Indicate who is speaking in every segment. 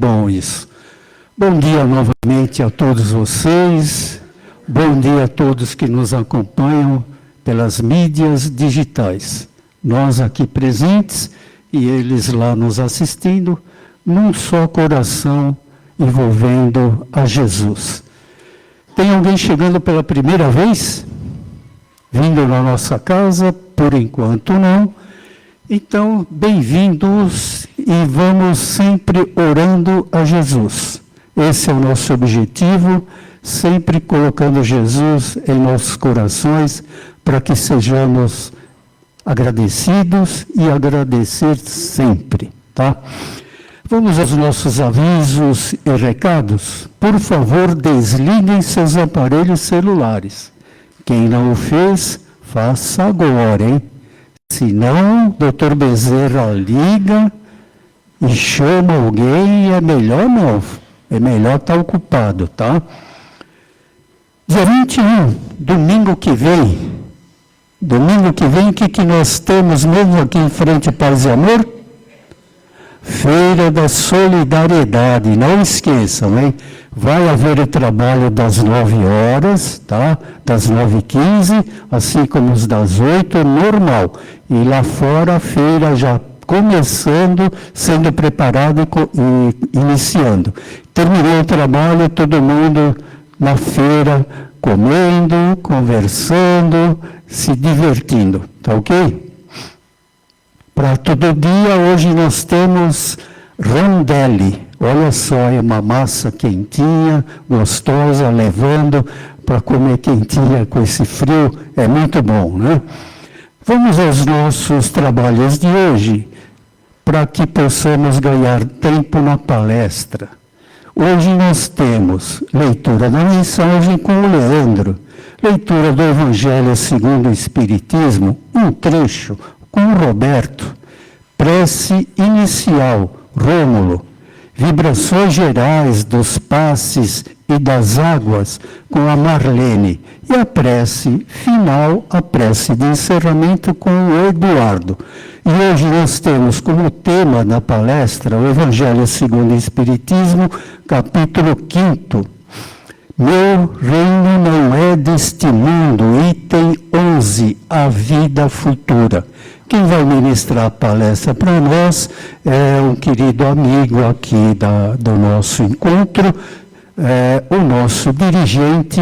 Speaker 1: bom isso. Bom dia novamente a todos vocês. Bom dia a todos que nos acompanham pelas mídias digitais. Nós aqui presentes e eles lá nos assistindo, num só coração envolvendo a Jesus. Tem alguém chegando pela primeira vez? Vindo na nossa casa? Por enquanto não. Então, bem-vindos e vamos sempre orando a Jesus. Esse é o nosso objetivo, sempre colocando Jesus em nossos corações para que sejamos agradecidos e agradecer sempre, tá? Vamos aos nossos avisos e recados. Por favor, desliguem seus aparelhos celulares. Quem não o fez, faça agora, hein? Se não, Dr. Bezerra liga e chama alguém e é melhor não. É melhor estar ocupado, tá? Dia 21, domingo que vem. Domingo que vem, o que nós temos mesmo aqui em frente à Paz e Amor? Feira da Solidariedade, não esqueçam, hein? Vai haver o trabalho das 9 horas, tá? Das 9h15, assim como os das 8, normal. E lá fora a feira já começando, sendo preparada e iniciando. Terminou o trabalho, todo mundo na feira, comendo, conversando, se divertindo, tá ok? Prato do dia, hoje nós temos rondelli. Olha só, é uma massa quentinha, gostosa, levando para comer quentinha com esse frio, é muito bom, né? Vamos aos nossos trabalhos de hoje, para que possamos ganhar tempo na palestra. Hoje nós temos leitura da mensagem com o Leandro, leitura do Evangelho segundo o Espiritismo, um trecho com o Roberto, prece inicial, Rômulo, vibrações gerais dos passes e das águas com a Marlene, e a prece final, a prece de encerramento com o Eduardo. E hoje nós temos como tema na palestra o Evangelho segundo o Espiritismo, capítulo 5º. Meu reino não é deste mundo, item 11, a vida futura. Quem vai ministrar a palestra para nós é um querido amigo aqui do nosso encontro, o nosso dirigente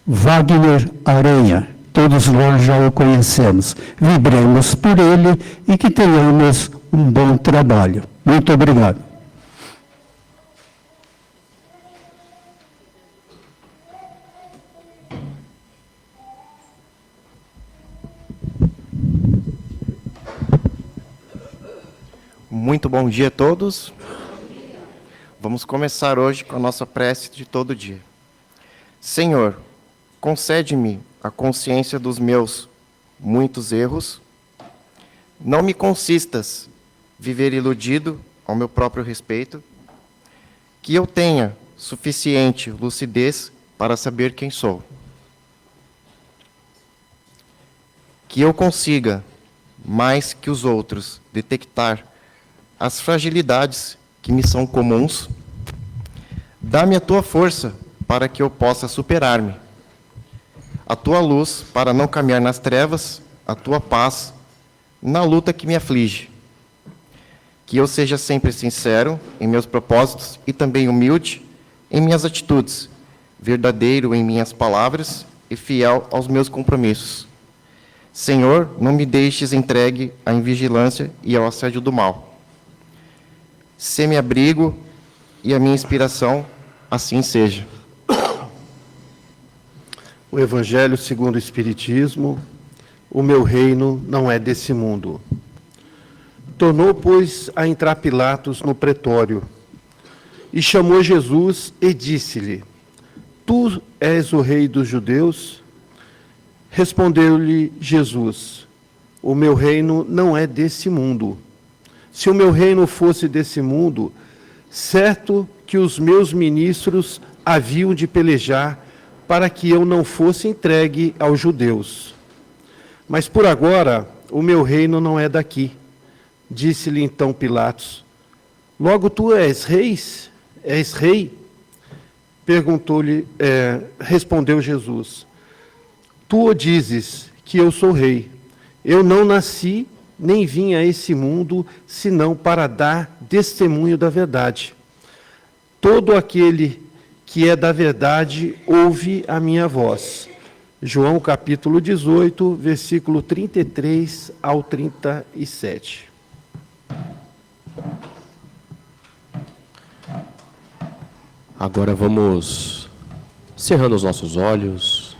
Speaker 1: Wagner Aranha. Todos nós já o conhecemos. Vibremos por ele e que tenhamos um bom trabalho. Muito obrigado.
Speaker 2: Muito bom dia a todos. Vamos começar hoje com a nossa prece de todo dia. Senhor, concede-me a consciência dos meus muitos erros. Não me consistas viver iludido ao meu próprio respeito. Que eu tenha suficiente lucidez para saber quem sou. Que eu consiga, mais que os outros, detectar as fragilidades que me são comuns. Dá-me a tua força para que eu possa superar-me. A tua luz para não caminhar nas trevas, a tua paz na luta que me aflige. Que eu seja sempre sincero em meus propósitos e também humilde em minhas atitudes, verdadeiro em minhas palavras e fiel aos meus compromissos. Senhor, não me deixes entregue à invigilância e ao assédio do mal. Sê meu abrigo e a minha inspiração, assim seja.
Speaker 3: O Evangelho segundo o Espiritismo, o meu reino não é desse mundo. Tornou, pois, a entrar Pilatos no pretório, e chamou Jesus e disse-lhe: Tu és o rei dos judeus? Respondeu-lhe Jesus: O meu reino não é desse mundo. Se o meu reino fosse desse mundo, certo que os meus ministros haviam de pelejar para que eu não fosse entregue aos judeus. Mas por agora, o meu reino não é daqui. Disse-lhe então Pilatos: Logo tu és rei? Respondeu Jesus. Tu o dizes que eu sou rei. Eu não nasci, nem vim a esse mundo, senão para dar testemunho da verdade. Todo aquele que é da verdade ouve a minha voz. João capítulo 18, versículo 33 ao 37.
Speaker 4: Agora vamos cerrando os nossos olhos,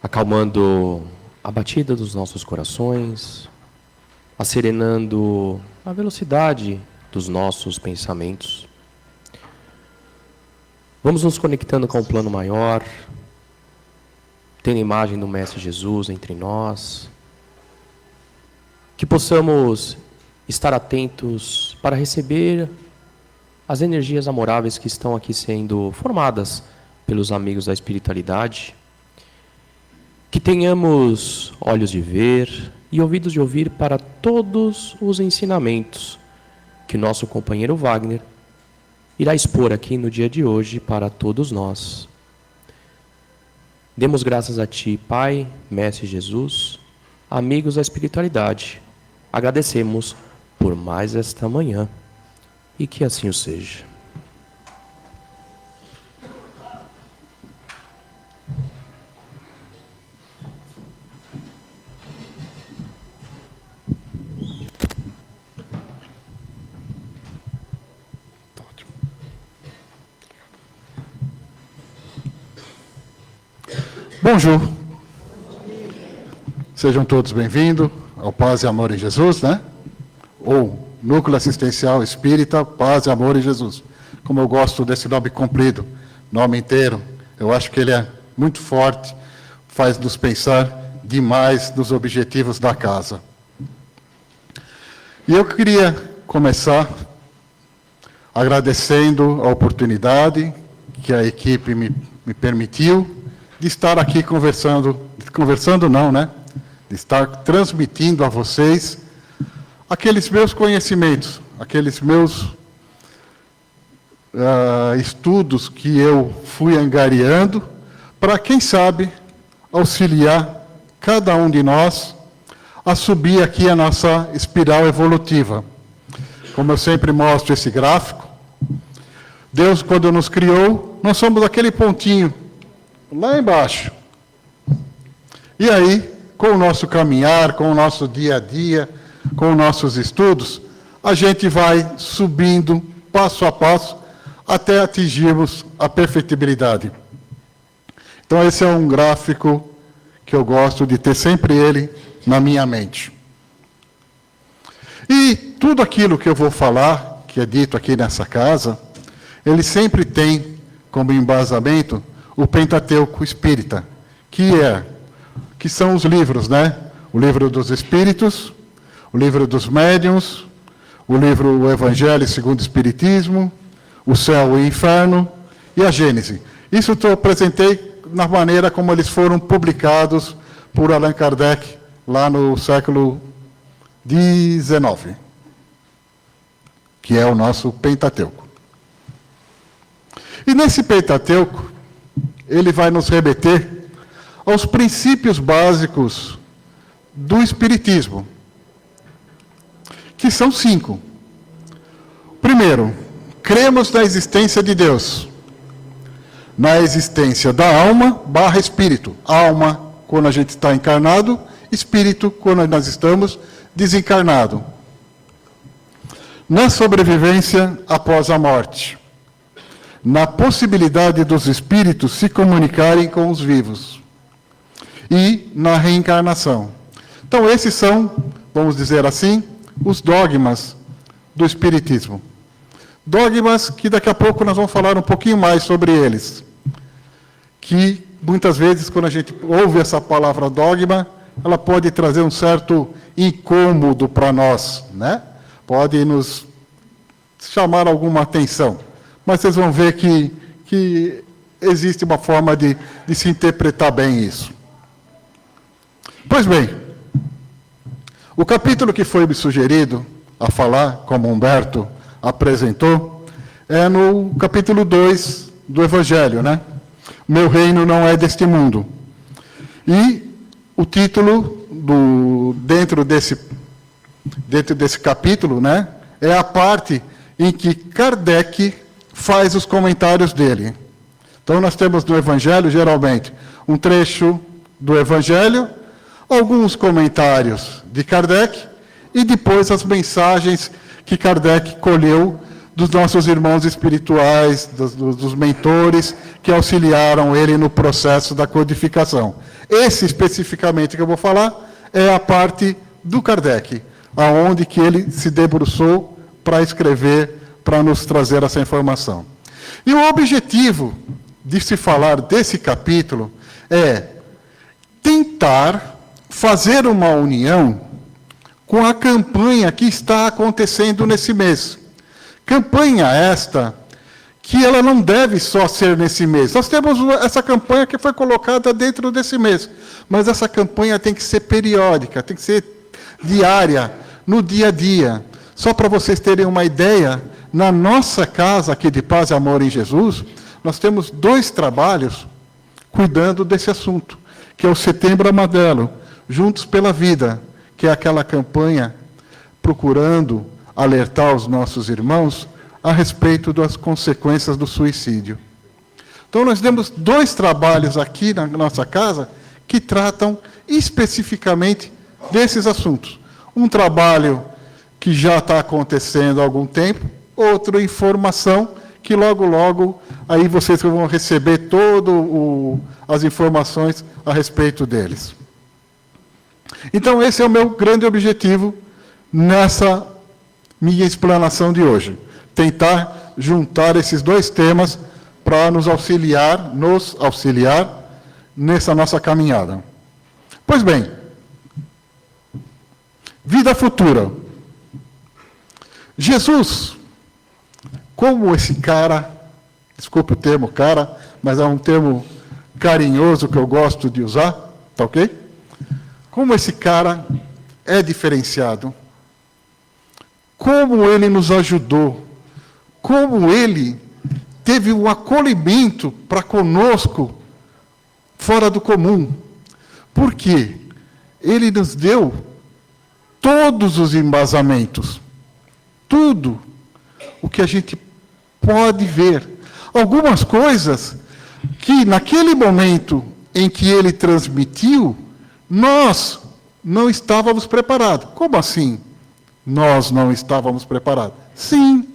Speaker 4: acalmando a batida dos nossos corações, acerenando a velocidade dos nossos pensamentos. Vamos nos conectando com o plano maior, tendo a imagem do Mestre Jesus entre nós, que possamos estar atentos para receber as energias amoráveis que estão aqui sendo formadas pelos amigos da espiritualidade, que tenhamos olhos de ver e ouvidos de ouvir para todos os ensinamentos que nosso companheiro Wagner irá expor aqui no dia de hoje para todos nós. Demos graças a Ti, Pai, Mestre Jesus, amigos da espiritualidade. Agradecemos por mais esta manhã e que assim o seja.
Speaker 5: Bonjour. Sejam todos bem-vindos ao Paz e Amor em Jesus, né? Ou Núcleo Assistencial Espírita, Paz e Amor em Jesus. Como eu gosto desse nome comprido, nome inteiro, eu acho que ele é muito forte, faz nos pensar demais nos objetivos da casa. E eu queria começar agradecendo a oportunidade que a equipe me permitiu de estar aqui conversando não, né? De estar transmitindo a vocês aqueles meus conhecimentos, aqueles meus estudos que eu fui angariando, para, quem sabe, auxiliar cada um de nós a subir aqui a nossa espiral evolutiva. Como eu sempre mostro esse gráfico, Deus, quando nos criou, nós somos aquele pontinho lá embaixo. E aí, com o nosso caminhar, com o nosso dia a dia, com os nossos estudos, a gente vai subindo passo a passo até atingirmos a perfectibilidade. Então esse é um gráfico que eu gosto de ter sempre ele na minha mente. E tudo aquilo que eu vou falar, que é dito aqui nessa casa, ele sempre tem como embasamento o Pentateuco Espírita, que são os livros, né? O livro dos Espíritos, o livro dos Médiuns, o livro O Evangelho segundo o Espiritismo, o Céu e o Inferno e a Gênese. Isso eu apresentei na maneira como eles foram publicados por Allan Kardec lá no século XIX, que é o nosso Pentateuco. E nesse Pentateuco, ele vai nos remeter aos princípios básicos do Espiritismo, que são 5. Primeiro, cremos na existência de Deus, na existência da alma / espírito. Alma, quando a gente está encarnado, espírito, quando nós estamos desencarnado. Na sobrevivência após a morte, na possibilidade dos espíritos se comunicarem com os vivos, e na reencarnação. Então, esses são, vamos dizer assim, os dogmas do Espiritismo. Dogmas que daqui a pouco nós vamos falar um pouquinho mais sobre eles. Que, muitas vezes, quando a gente ouve essa palavra dogma, ela pode trazer um certo incômodo para nós, né? Pode nos chamar alguma atenção. Mas vocês vão ver que existe uma forma de se interpretar bem isso. Pois bem, o capítulo que foi me sugerido, a falar, como Humberto apresentou, é no capítulo 2 do Evangelho, né? Meu reino não é deste mundo. E o título dentro desse capítulo, né, é a parte em que Kardec faz os comentários dele. Então nós temos no Evangelho, geralmente, um trecho do Evangelho, alguns comentários de Kardec e depois as mensagens que Kardec colheu dos nossos irmãos espirituais, dos mentores que auxiliaram ele no processo da codificação. Esse especificamente que eu vou falar é a parte do Kardec, aonde que ele se debruçou para escrever, para nos trazer essa informação. E o objetivo de se falar desse capítulo é tentar fazer uma união com a campanha que está acontecendo nesse mês. Campanha esta que ela não deve só ser nesse mês. Nós temos essa campanha que foi colocada dentro desse mês, mas essa campanha tem que ser periódica, tem que ser diária, no dia a dia. Só para vocês terem uma ideia, na nossa casa aqui de Paz e Amor em Jesus, nós temos 2 trabalhos cuidando desse assunto, que é o Setembro Amarelo, Juntos pela Vida, que é aquela campanha procurando alertar os nossos irmãos a respeito das consequências do suicídio. Então, nós temos 2 trabalhos aqui na nossa casa que tratam especificamente desses assuntos. Um trabalho que já está acontecendo há algum tempo, outro informação que logo, logo, aí vocês vão receber todas as informações a respeito deles. Então, esse é o meu grande objetivo nessa minha explanação de hoje. Tentar juntar esses 2 temas para nos auxiliar nessa nossa caminhada. Pois bem, vida futura. Jesus, como esse cara, desculpe o termo cara, mas é um termo carinhoso que eu gosto de usar, tá ok? Como esse cara é diferenciado, como ele nos ajudou, como ele teve um acolhimento para conosco fora do comum. Por quê? Ele nos deu todos os embasamentos, tudo o que a gente pode ver. Algumas coisas que, naquele momento em que ele transmitiu, nós não estávamos preparados. Como assim? Nós não estávamos preparados? Sim,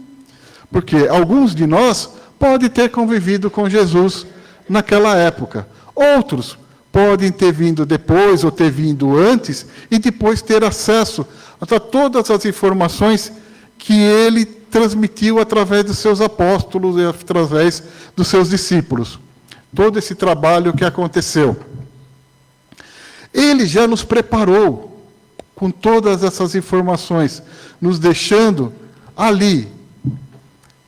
Speaker 5: porque alguns de nós podem ter convivido com Jesus naquela época. Outros podem ter vindo depois ou ter vindo antes e depois ter acesso a todas as informações que ele transmitiu através dos seus apóstolos e através dos seus discípulos. Todo esse trabalho que aconteceu. Ele já nos preparou com todas essas informações, nos deixando ali,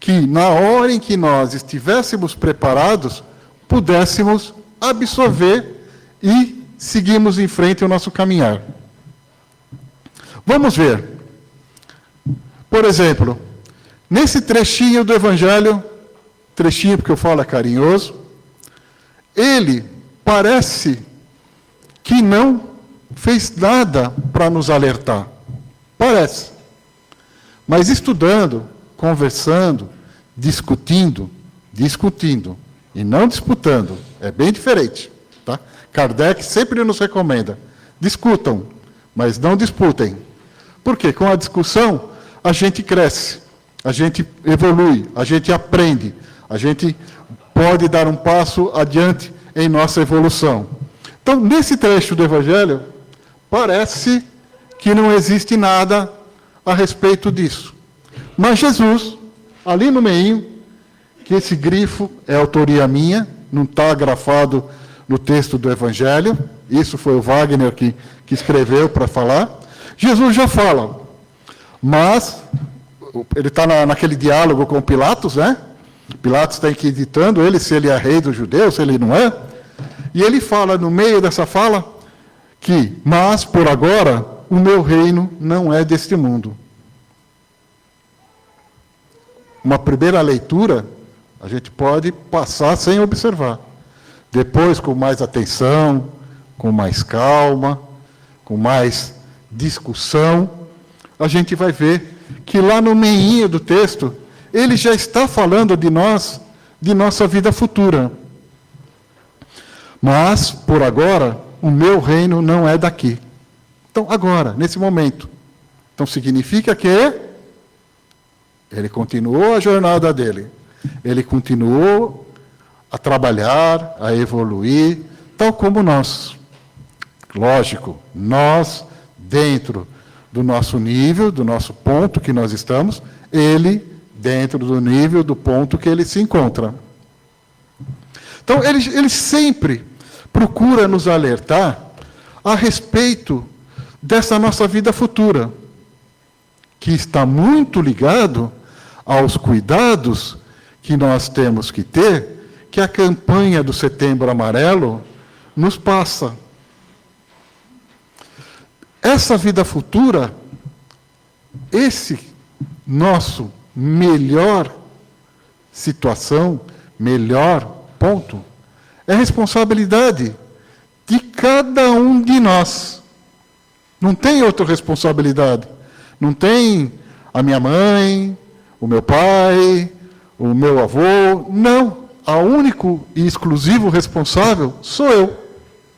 Speaker 5: que na hora em que nós estivéssemos preparados, pudéssemos absorver e seguirmos em frente o nosso caminhar. Vamos ver. Por exemplo, nesse trechinho do Evangelho, trechinho porque eu falo é carinhoso, ele parece que não fez nada para nos alertar. Parece. Mas estudando, conversando, discutindo, e não disputando, é bem diferente. Tá? Kardec sempre nos recomenda, discutam, mas não disputem. Porque com a discussão, a gente cresce, a gente evolui, a gente aprende, a gente pode dar um passo adiante em nossa evolução. Então, nesse trecho do Evangelho, parece que não existe nada a respeito disso. Mas Jesus, ali no meio, que esse grifo é autoria minha, não está grafado no texto do Evangelho, isso foi o Wagner que escreveu para falar, Jesus já fala, mas ele está naquele diálogo com Pilatos, né? Pilatos está inquisitando ele, se ele é rei dos judeus, se ele não é, e ele fala no meio dessa fala, mas por agora o meu reino não é deste mundo. uma primeira leitura, a gente pode passar sem observar. Depois, com mais atenção, com mais calma, com mais discussão, a gente vai ver que lá no meinho do texto, ele já está falando de nós, de nossa vida futura. Mas, por agora, o meu reino não é daqui. Então, agora, nesse momento. Então, significa que ele continuou a jornada dele. Ele continuou a trabalhar, a evoluir, tal como nós. Lógico, nós, dentro do nosso nível, do nosso ponto que nós estamos, ele dentro do nível, do ponto que ele se encontra. Então, ele sempre procura nos alertar a respeito dessa nossa vida futura, que está muito ligado aos cuidados que nós temos que ter, que a campanha do Setembro Amarelo nos passa. Essa vida futura, esse nosso melhor situação, melhor ponto, é responsabilidade de cada um de nós. Não tem outra responsabilidade. Não tem a minha mãe, o meu pai, o meu avô. Não. O único e exclusivo responsável sou eu.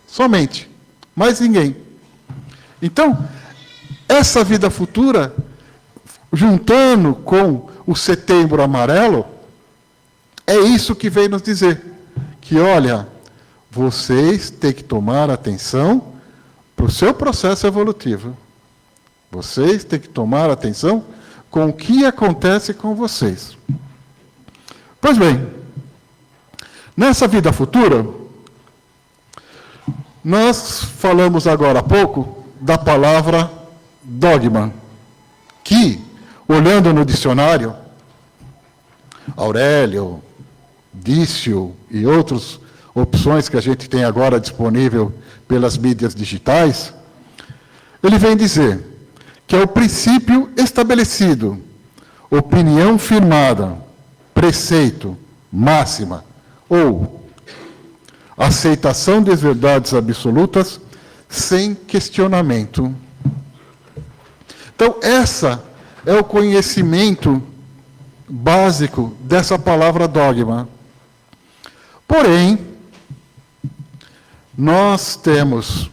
Speaker 5: Somente. Mais ninguém. Então, essa vida futura, juntando com o Setembro Amarelo, é isso que vem nos dizer. Que, olha, vocês têm que tomar atenção para o seu processo evolutivo. Vocês têm que tomar atenção com o que acontece com vocês. Pois bem, nessa vida futura, nós falamos agora há pouco da palavra dogma, que, olhando no dicionário, Aurélio, Dício e outras opções que a gente tem agora disponível pelas mídias digitais, ele vem dizer que é o princípio estabelecido, opinião firmada, preceito, máxima, ou aceitação das verdades absolutas sem questionamento. Então, essa é o conhecimento básico dessa palavra dogma. Porém, nós temos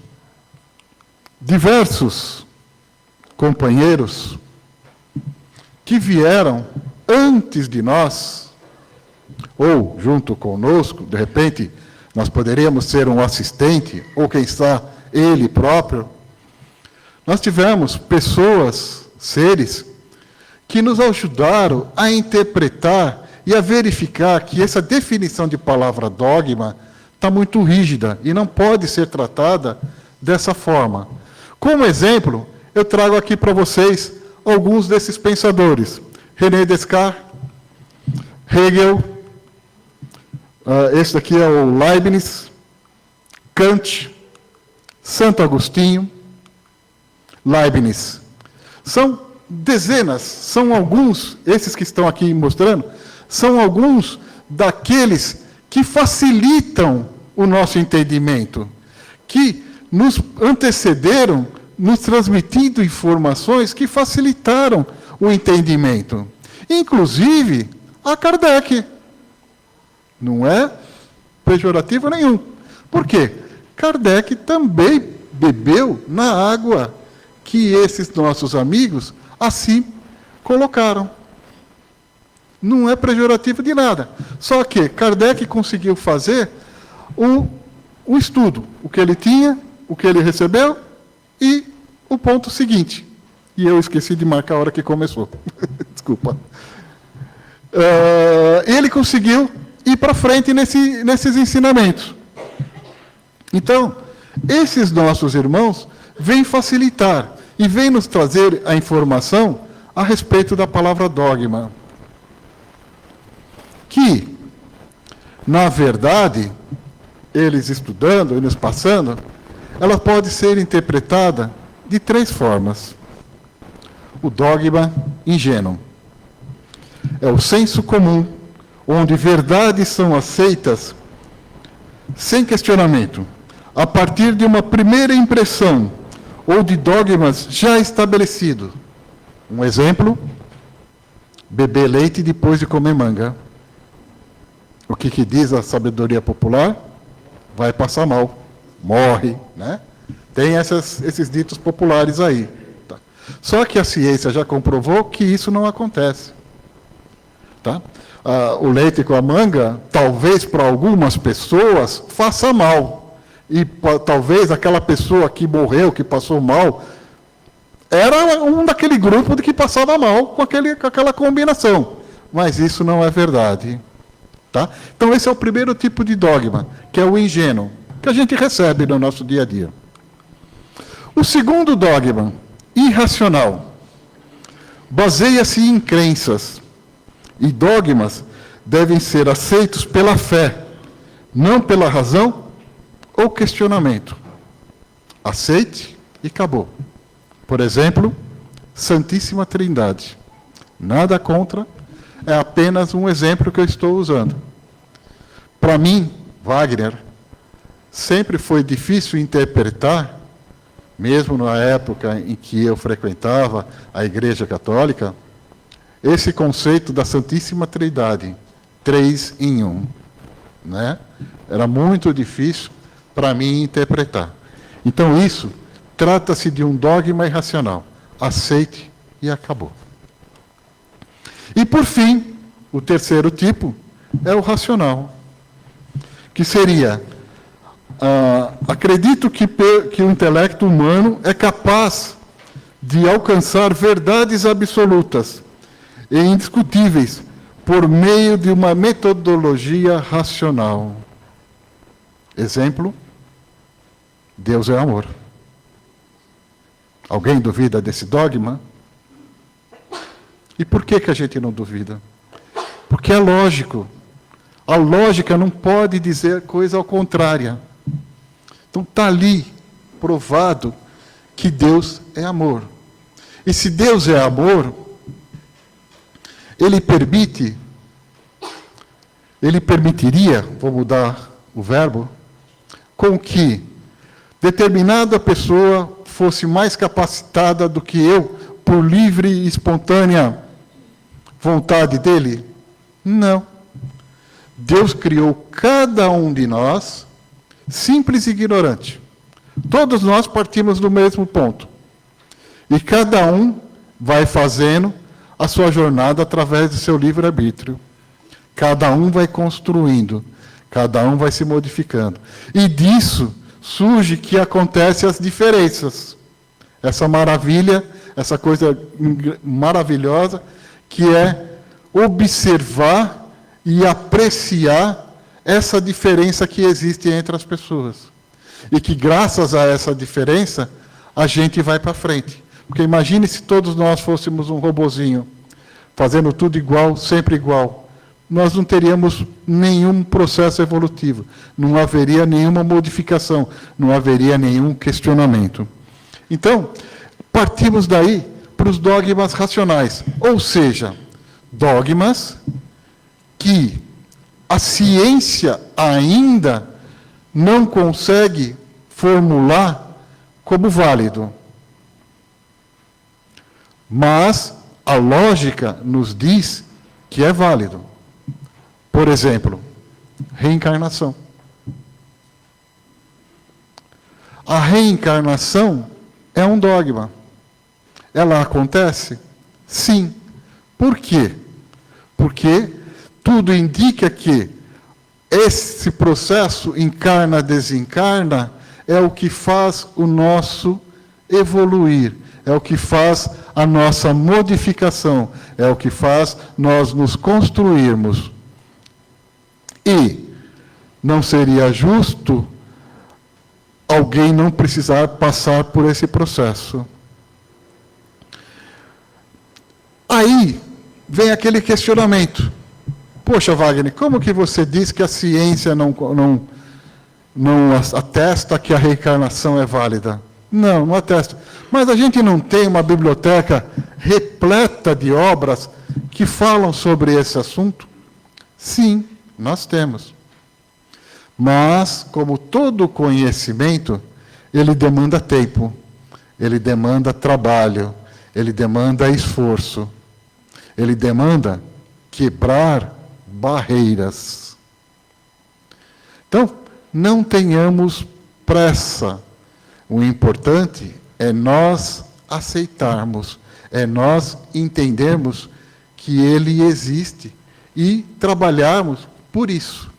Speaker 5: diversos companheiros que vieram antes de nós, ou junto conosco, de repente, nós poderíamos ser um assistente, ou quem está ele próprio. Nós tivemos pessoas, seres, que nos ajudaram a interpretar e a verificar que essa definição de palavra dogma está muito rígida e não pode ser tratada dessa forma. Como exemplo, eu trago aqui para vocês alguns desses pensadores. René Descartes, Hegel, esse daqui é o Leibniz, Kant, Santo Agostinho, Leibniz. São dezenas, são alguns, esses que estão aqui mostrando, são alguns daqueles que facilitam o nosso entendimento, que nos antecederam, nos transmitindo informações que facilitaram o entendimento. Inclusive, a Kardec. Não é pejorativo nenhum. Por quê? Kardec também bebeu na água que esses nossos amigos assim colocaram. Não é pejorativo de nada. Só que Kardec conseguiu fazer o estudo, o que ele tinha, o que ele recebeu e o ponto seguinte. E eu esqueci de marcar a hora que começou. Desculpa. Ele conseguiu ir para frente nesses ensinamentos. Então, esses nossos irmãos vêm facilitar e vêm nos trazer a informação a respeito da palavra dogma. Que, na verdade, eles estudando e nos passando, ela pode ser interpretada de 3 formas. O dogma ingênuo. é o senso comum, onde verdades são aceitas sem questionamento, a partir de uma primeira impressão ou de dogmas já estabelecidos. Um exemplo: beber leite depois de comer manga. O que diz a sabedoria popular? Vai passar mal, morre, né? Tem esses ditos populares aí. Tá? Só que a ciência já comprovou que isso não acontece. Tá? O leite com a manga, talvez para algumas pessoas, faça mal. E talvez aquela pessoa que morreu, que passou mal, era um daquele grupo de que passava mal com aquela combinação. Mas isso não é verdade. Tá? Então esse é o primeiro tipo de dogma, que é o ingênuo, que a gente recebe no nosso dia a dia. O segundo dogma, irracional, baseia-se em crenças. E dogmas devem ser aceitos pela fé, não pela razão ou questionamento. Aceite e acabou. Por exemplo, Santíssima Trindade. Nada contra, é apenas um exemplo que eu estou usando. Para mim, Wagner, sempre foi difícil interpretar, mesmo na época em que eu frequentava a Igreja Católica, esse conceito da Santíssima Trindade, 3 em 1. Né? Era muito difícil para mim interpretar. Então isso trata-se de um dogma irracional. Aceite e acabou. E por fim, o terceiro tipo é o racional, que seria, acredito que o intelecto humano é capaz de alcançar verdades absolutas e indiscutíveis por meio de uma metodologia racional. Exemplo: Deus é amor. Alguém duvida desse dogma? E por que a gente não duvida? Porque é lógico. A lógica não pode dizer coisa ao contrário. Então está ali provado que Deus é amor. E se Deus é amor, Ele permitiria, vou mudar o verbo, com que determinada pessoa fosse mais capacitada do que eu, por livre e espontânea vontade dele? Não. Deus criou cada um de nós simples e ignorante. Todos nós partimos do mesmo ponto. E cada um vai fazendo a sua jornada através do seu livre-arbítrio. Cada um vai construindo, cada um vai se modificando. E disso surge que acontecem as diferenças. Essa maravilha, essa coisa maravilhosa, que é observar e apreciar essa diferença que existe entre as pessoas. E que graças a essa diferença, a gente vai para frente. Porque imagine se todos nós fôssemos um robozinho, fazendo tudo igual, sempre igual. Nós não teríamos nenhum processo evolutivo, não haveria nenhuma modificação, não haveria nenhum questionamento. Então, partimos daí para os dogmas racionais, ou seja, dogmas que a ciência ainda não consegue formular como válido. Mas a lógica nos diz que é válido. Por exemplo, reencarnação. A reencarnação é um dogma. Ela acontece? Sim. Por quê? Porque tudo indica que esse processo encarna-desencarna é o que faz o nosso evoluir, é o que faz a nossa modificação, é o que faz nós nos construirmos. E não seria justo alguém não precisar passar por esse processo. Aí vem aquele questionamento. Poxa, Wagner, como que você diz que a ciência não atesta que a reencarnação é válida? Não, não atesto. Mas a gente não tem uma biblioteca repleta de obras que falam sobre esse assunto? Sim, nós temos. Mas, como todo conhecimento, ele demanda tempo, ele demanda trabalho, ele demanda esforço, ele demanda quebrar barreiras. Então, não tenhamos pressa. O importante é nós aceitarmos, é nós entendermos que ele existe e trabalharmos por isso.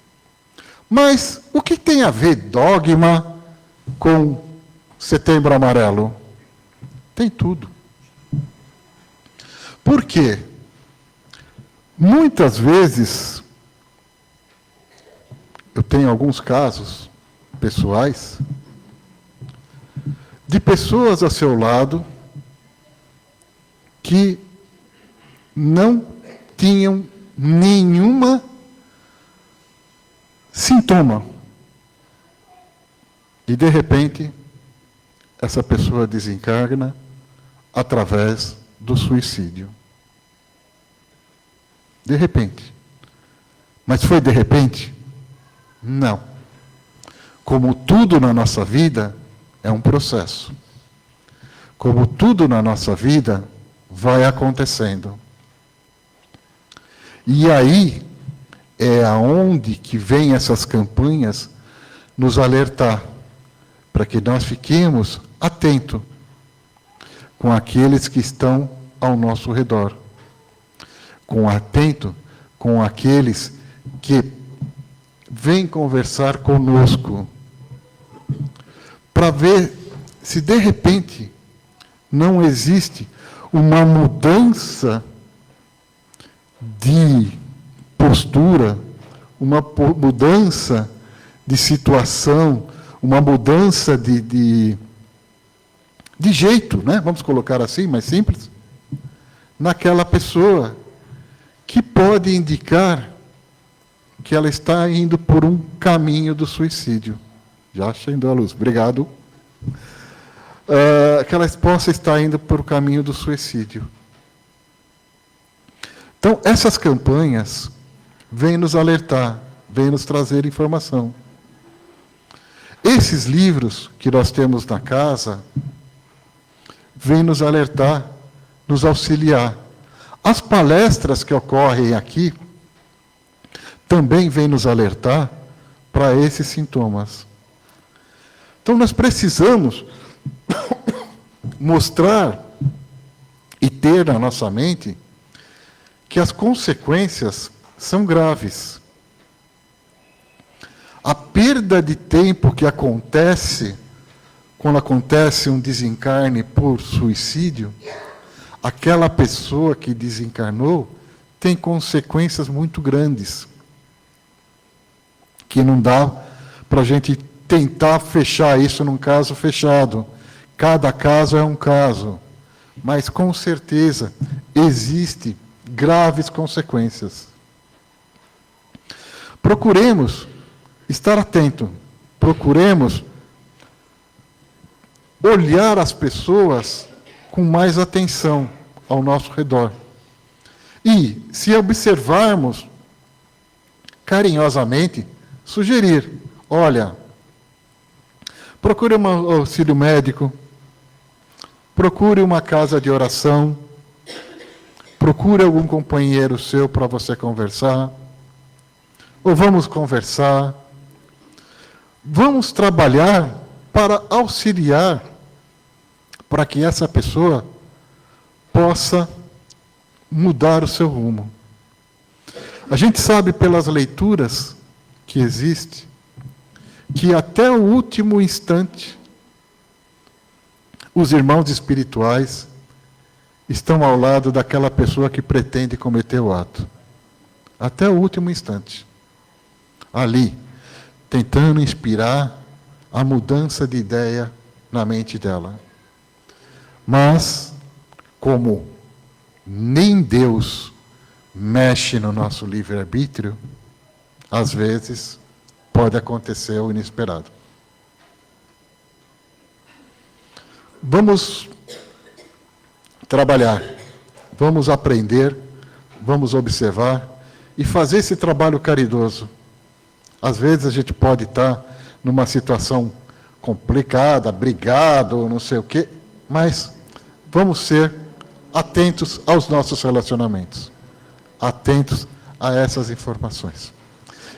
Speaker 5: Mas o que tem a ver dogma com Setembro Amarelo? Tem tudo. Por quê? Muitas vezes, eu tenho alguns casos pessoais, de pessoas a seu lado que não tinham nenhuma sintoma. E, de repente, essa pessoa desencarna através do suicídio. De repente. Mas foi de repente? Não. Como tudo na nossa vida, é um processo. Como tudo na nossa vida, vai acontecendo. E aí é aonde que vem essas campanhas nos alertar, para que nós fiquemos atentos com aqueles que estão ao nosso redor. Atento com aqueles que vêm conversar conosco, para ver se de repente não existe uma mudança de postura, uma mudança de situação, uma mudança de jeito, né? Vamos colocar assim, mais simples, naquela pessoa, que pode indicar que ela está indo por um caminho do suicídio. Já acendeu a luz, obrigado. Que ela possa estar indo por o caminho do suicídio. Então, essas campanhas vêm nos alertar, vêm nos trazer informação. Esses livros que nós temos na casa vêm nos alertar, nos auxiliar. As palestras que ocorrem aqui também vêm nos alertar para esses sintomas. Então, nós precisamos mostrar e ter na nossa mente que as consequências são graves. A perda de tempo que acontece quando acontece um desencarne por suicídio, aquela pessoa que desencarnou tem consequências muito grandes, que não dá para a gente tentar fechar isso num caso fechado. Cada caso é um caso, mas com certeza existem graves consequências. Procuremos estar atento, procuremos olhar as pessoas com mais atenção ao nosso redor. E, se observarmos carinhosamente, sugerir, olha, procure um auxílio médico, procure uma casa de oração, procure algum companheiro seu para você conversar, ou vamos conversar, vamos trabalhar para auxiliar, para que essa pessoa possa mudar o seu rumo. A gente sabe pelas leituras que existe, que até o último instante, os irmãos espirituais estão ao lado daquela pessoa que pretende cometer o ato. Até o último instante. Ali, tentando inspirar a mudança de ideia na mente dela. Mas, como nem Deus mexe no nosso livre-arbítrio, às vezes pode acontecer o inesperado. vamos trabalhar, vamos aprender, vamos observar e fazer esse trabalho caridoso. Às vezes a gente pode estar numa situação complicada, brigado, não sei o quê, mas vamos ser atentos aos nossos relacionamentos, atentos a essas informações.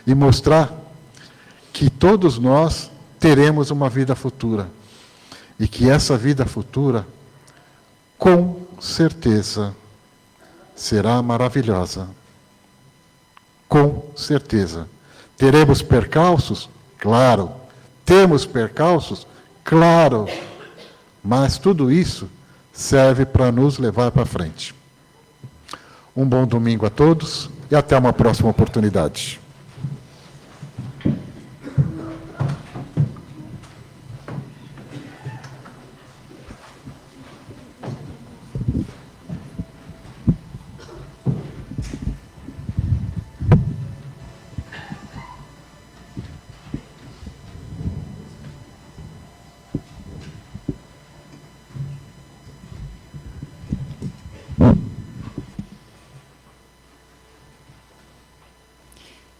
Speaker 5: E mostrar que todos nós teremos uma vida futura. E que essa vida futura, com certeza, será maravilhosa. Com certeza. Teremos percalços? Claro. Temos percalços? Claro. Mas tudo isso serve para nos levar para frente. Um bom domingo a todos e até uma próxima oportunidade.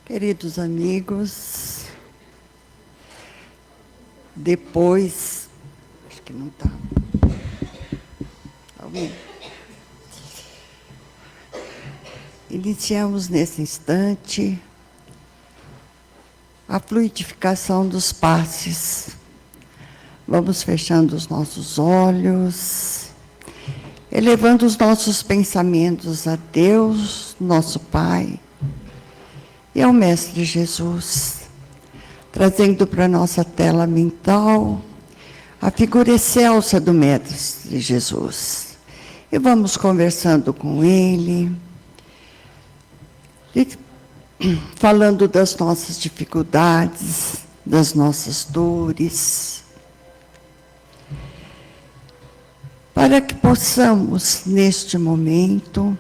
Speaker 6: Queridos amigos, depois, acho que não está. Iniciamos nesse instante a fluidificação dos passes. Vamos fechando os nossos olhos, elevando os nossos pensamentos a Deus, nosso Pai, e ao Mestre Jesus, trazendo para a nossa tela mental a figura excelsa do Mestre Jesus. E vamos conversando com ele, e falando das nossas dificuldades, das nossas dores, para que possamos, neste momento,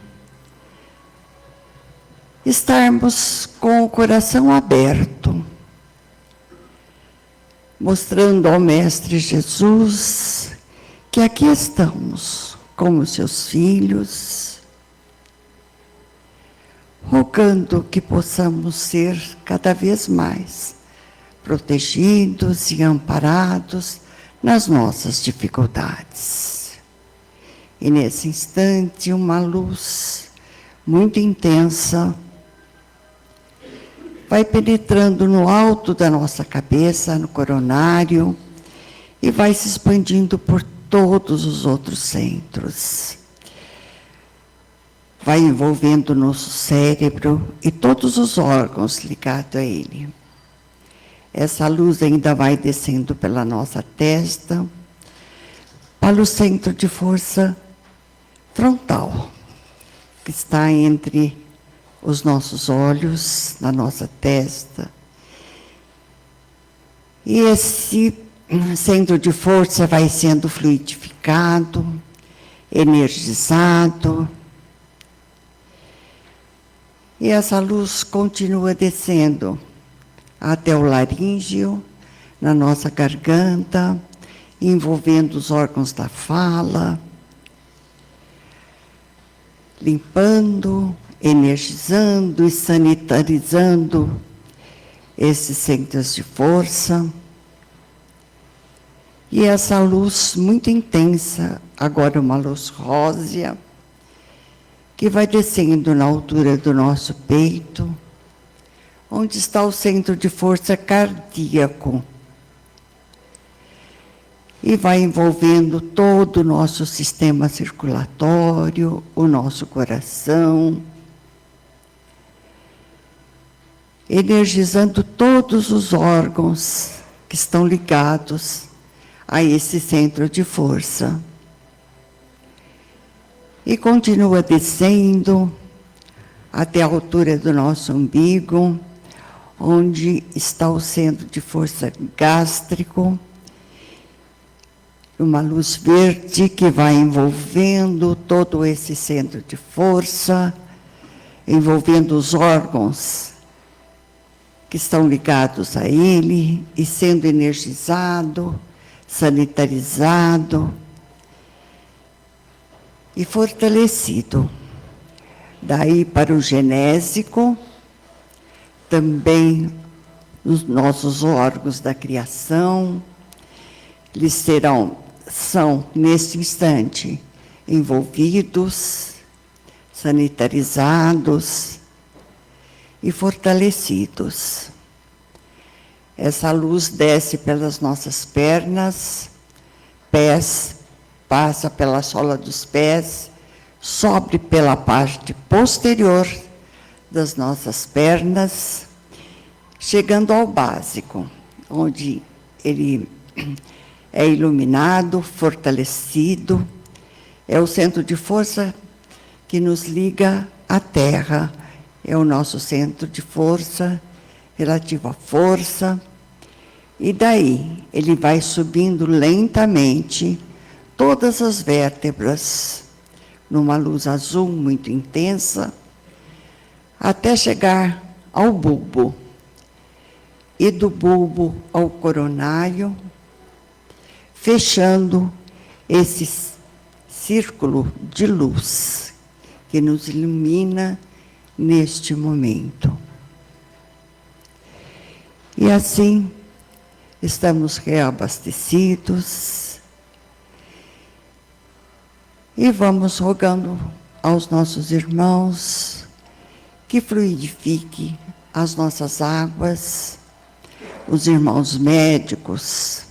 Speaker 6: estarmos com o coração aberto, mostrando ao Mestre Jesus que aqui estamos como seus filhos, rogando que possamos ser cada vez mais protegidos e amparados nas nossas dificuldades. E nesse instante, uma luz muito intensa vai penetrando no alto da nossa cabeça, no coronário, e vai se expandindo por todos os outros centros. Vai envolvendo o nosso cérebro e todos os órgãos ligados a ele. Essa luz ainda vai descendo pela nossa testa, para o centro de força frontal, que está entre os nossos olhos, na nossa testa. E esse centro de força vai sendo fluidificado, energizado. E essa luz continua descendo até o laríngeo, na nossa garganta, envolvendo os órgãos da fala, limpando, energizando e sanitarizando esses centros de força. E essa luz muito intensa, agora uma luz rósea, que vai descendo na altura do nosso peito, onde está o centro de força cardíaco, e vai envolvendo todo o nosso sistema circulatório, o nosso coração, energizando todos os órgãos que estão ligados a esse centro de força. E continua descendo até a altura do nosso umbigo, onde está o centro de força gástrico, uma luz verde que vai envolvendo todo esse centro de força, envolvendo os órgãos que estão ligados a ele e sendo energizado, sanitarizado e fortalecido. Daí para o genésico, também os nossos órgãos da criação, eles são, neste instante, envolvidos, sanitarizados e fortalecidos. Essa luz desce pelas nossas pernas, pés, passa pela sola dos pés, sobe pela parte posterior das nossas pernas, chegando ao básico, onde ele é iluminado, fortalecido, é o centro de força que nos liga à Terra, é o nosso centro de força, relativo à força, e daí ele vai subindo lentamente todas as vértebras, numa luz azul muito intensa, até chegar ao bulbo, e do bulbo ao coronário, fechando esse círculo de luz que nos ilumina neste momento. E assim, estamos reabastecidos e vamos rogando aos nossos irmãos que fluidifique as nossas águas, os irmãos médicos,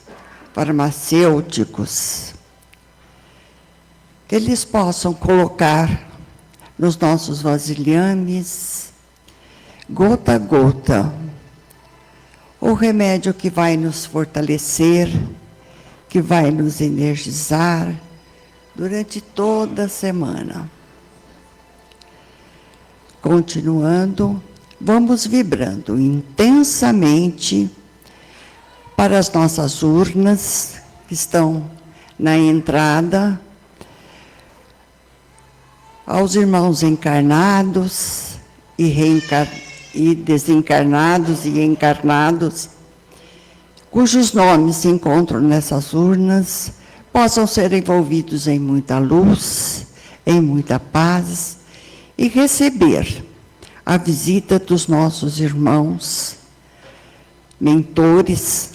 Speaker 6: farmacêuticos, que eles possam colocar nos nossos vasilhames, gota a gota, o remédio que vai nos fortalecer, que vai nos energizar durante toda a semana. Continuando, vamos vibrando intensamente para as nossas urnas, que estão na entrada, aos irmãos encarnados e desencarnados e encarnados, cujos nomes se encontram nessas urnas, possam ser envolvidos em muita luz, em muita paz, e receber a visita dos nossos irmãos, mentores,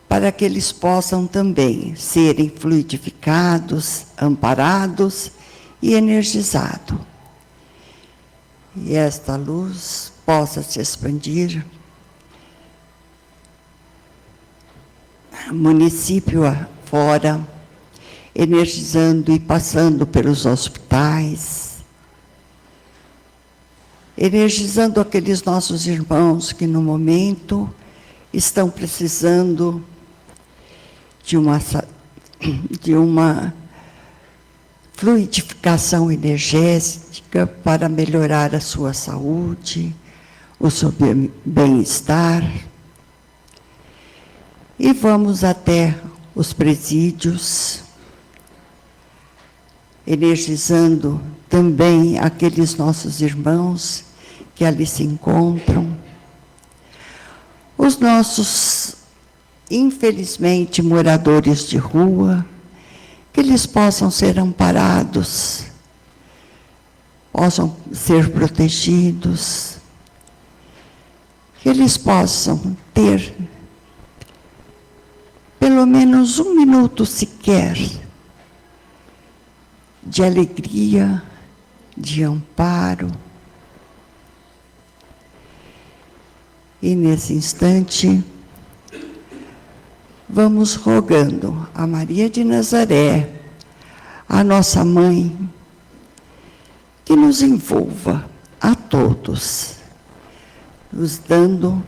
Speaker 6: para que eles possam também serem fluidificados, amparados e energizados. E esta luz possa se expandir município afora, energizando e passando pelos hospitais, energizando aqueles nossos irmãos que no momento estão precisando de uma fluidificação energética para melhorar a sua saúde, o seu bem-estar. E vamos até os presídios, energizando também aqueles nossos irmãos que ali se encontram. Os nossos, infelizmente, moradores de rua, que eles possam ser amparados, possam ser protegidos, que eles possam ter pelo menos um minuto sequer de alegria, de amparo. E nesse instante, vamos rogando a Maria de Nazaré, a nossa mãe, que nos envolva a todos, nos dando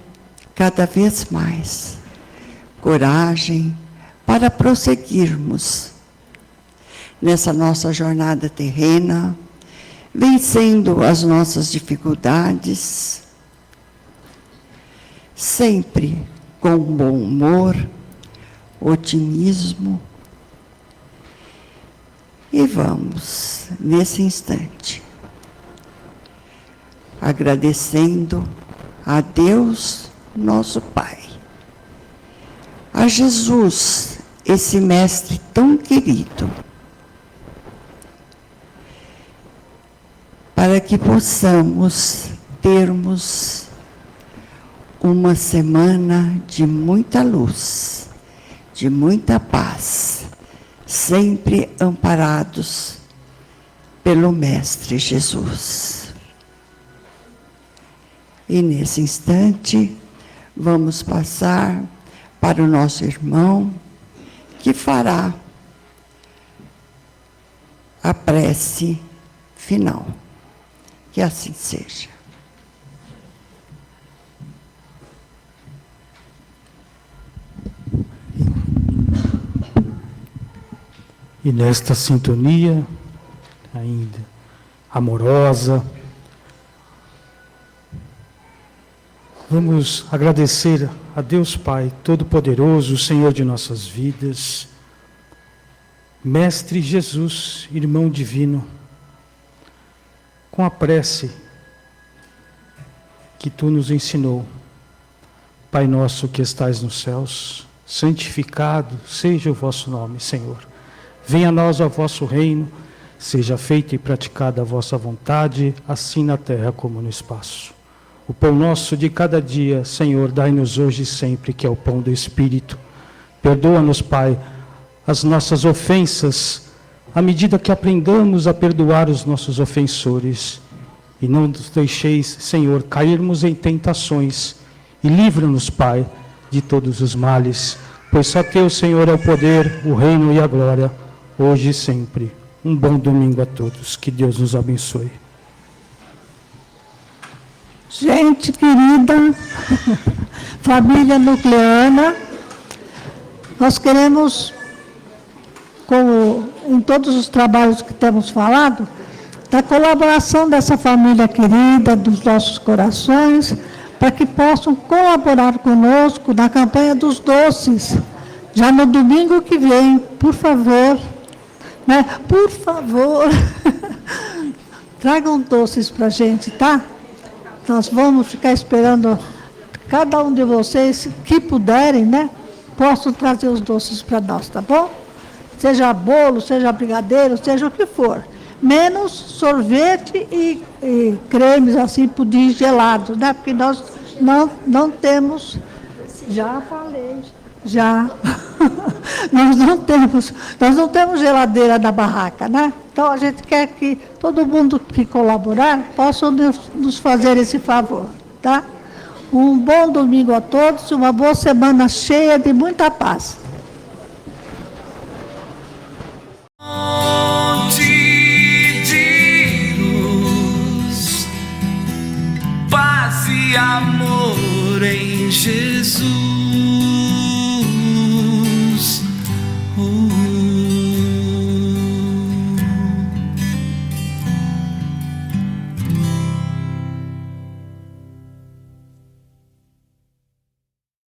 Speaker 6: cada vez mais coragem para prosseguirmos nessa nossa jornada terrena, vencendo as nossas dificuldades, sempre com bom humor, otimismo. E vamos, nesse instante, agradecendo a Deus, nosso Pai, a Jesus, esse mestre tão querido, para que possamos termos uma semana de muita luz, de muita paz, sempre amparados pelo Mestre Jesus. E nesse instante, vamos passar para o nosso irmão, que fará a prece final. Que assim seja.
Speaker 1: E nesta sintonia, ainda amorosa, vamos agradecer a Deus Pai Todo-Poderoso, Senhor de nossas vidas, Mestre Jesus, irmão divino, com a prece que Tu nos ensinou. Pai nosso que estais nos céus, santificado seja o vosso nome, Senhor. Venha a nós o vosso reino, seja feita e praticada a vossa vontade, assim na terra como no espaço. O pão nosso de cada dia, Senhor, dai-nos hoje e sempre, que é o pão do Espírito. Perdoa-nos, Pai, as nossas ofensas, à medida que aprendamos a perdoar os nossos ofensores. E não nos deixeis, Senhor, cairmos em tentações. E livra-nos, Pai, de todos os males. Pois só Teu, Senhor, é o poder, o reino e a glória, hoje e sempre. Um bom domingo a todos. Que Deus nos abençoe.
Speaker 7: Gente querida, família nucleana, nós queremos, como em todos os trabalhos que temos falado, da colaboração dessa família querida, dos nossos corações, para que possam colaborar conosco na campanha dos doces, já no domingo que vem, por favor, né? Por favor, tragam doces para a gente, tá? Nós vamos ficar esperando cada um de vocês que puderem, né? Possam trazer os doces para nós, tá bom? Seja bolo, seja brigadeiro, seja o que for. Menos sorvete e cremes, assim, pudim gelado, né? Porque nós não temos... Já falei, já. nós não temos geladeira na barraca, né? Então, a gente quer que todo mundo que colaborar possa nos fazer esse favor, tá? Um bom domingo a todos e uma boa semana cheia de muita paz.
Speaker 8: De luz, paz e amor em Jesus.